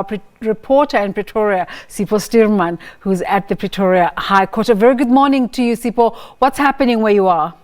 our reporter in Pretoria, Sipho Stuurman, who's at the Pretoria High Court. A very good morning to you, Sipho. What's happening where you are?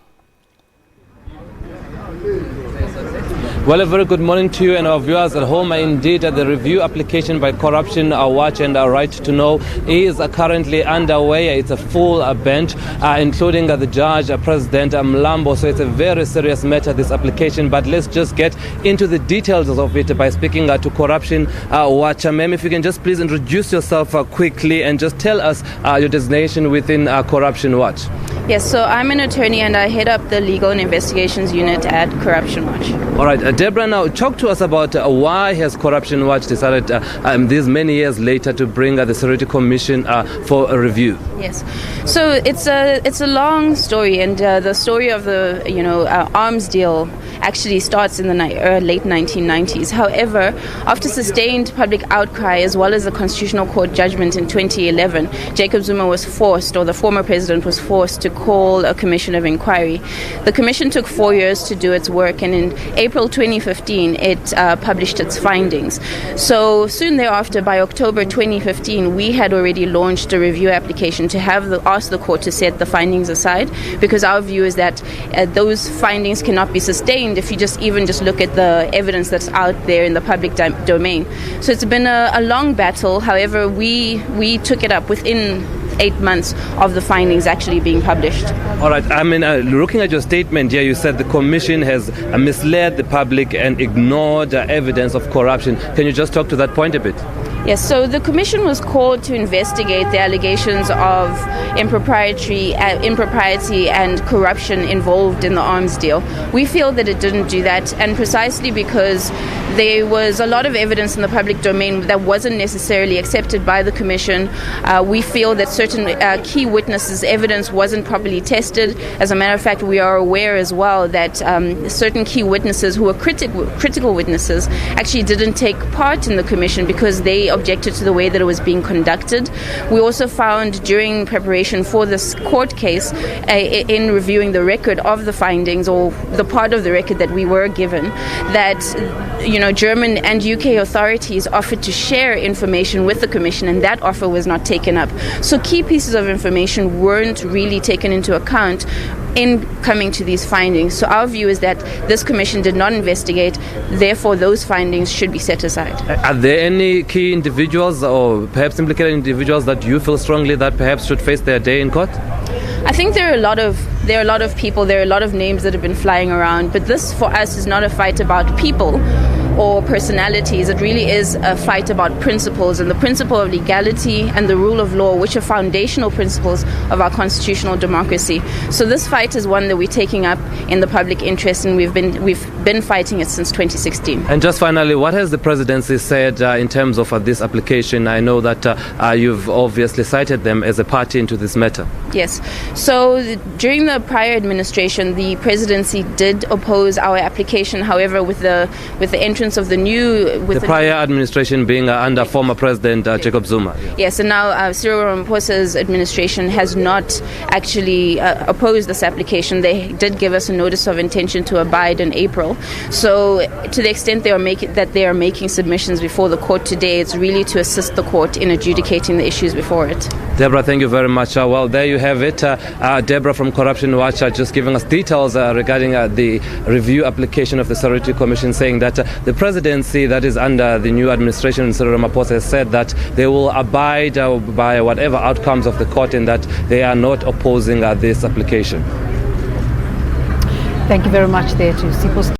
Well, a very good morning to you and our viewers at home. Indeed, the review application by Corruption Watch and our Right to Know is currently underway. It's a full bench, including the judge, President Mlambo. So it's a very serious matter, this application. But let's just get into the details of it by speaking to Corruption Watch. Ma'am, if you can just please introduce yourself quickly and just tell us your designation within Corruption Watch. Yes, so I'm an attorney and I head up the Legal and Investigations Unit at Corruption Watch. All right, Deborah, now talk to us about why has Corruption Watch decided these many years later to bring the Seriti Commission for a review? Yes, so it's a long story, and the story of the arms deal actually starts in the late 1990s. However, after sustained public outcry as well as the Constitutional Court judgment in 2011, Jacob Zuma was forced, or the former president was forced, to call a commission of inquiry. The commission took 4 years to do its work, and in April 2015 it published its findings. So soon thereafter, by October 2015, we had already launched a review application to ask the court to set the findings aside, because our view is that those findings cannot be sustained if you just look at the evidence that's out there in the public domain. So it's been a long battle. However, we took it up within 8 months of the findings actually being published. All right. I mean, looking at your statement here, you said the commission has misled the public and ignored evidence of corruption. Can you just talk to that point a bit? Yes, so the commission was called to investigate the allegations of impropriety and corruption involved in the arms deal. We feel that it didn't do that, and precisely because there was a lot of evidence in the public domain that wasn't necessarily accepted by the commission. We feel that certain key witnesses' evidence wasn't properly tested. As a matter of fact, we are aware as well that certain key witnesses who were critical witnesses actually didn't take part in the commission because they objected to the way that it was being conducted. We also found during preparation for this court case, in reviewing the record of the findings, or the part of the record that we were given, that German and UK authorities offered to share information with the commission, and that offer was not taken up. So key pieces of information weren't really taken into account in coming to these findings. So our view is that this commission did not investigate, therefore those findings should be set aside. Are there any key individuals or perhaps implicated individuals that you feel strongly that perhaps should face their day in court? I think there are a lot of people, there are a lot of names that have been flying around, but this for us is not a fight about people or personalities. It really is a fight about principles, and the principle of legality and the rule of law, which are foundational principles of our constitutional democracy. So this fight is one that we're taking up in the public interest, and we've been fighting it since 2016. And just finally, what has the presidency said in terms of this application? I know that you've obviously cited them as a party into this matter. Yes. So during the prior administration, the presidency did oppose our application. However, with the entrance of the prior administration being under former President Jacob Zuma. Yes, and now Cyril Ramaphosa's administration has not actually opposed this application. They did give us a notice of intention to abide in April. So to the extent they are making submissions before the court today, it's really to assist the court in adjudicating the issues before it. Deborah, thank you very much. Well, there you have it. Deborah from Corruption Watch just giving us details regarding the review application of the Seriti Commission, saying that the presidency that is under the new administration, Cyril Ramaphosa, has said that they will abide by whatever outcomes of the court and that they are not opposing this application. Thank you very much there to Sipho Stuurman.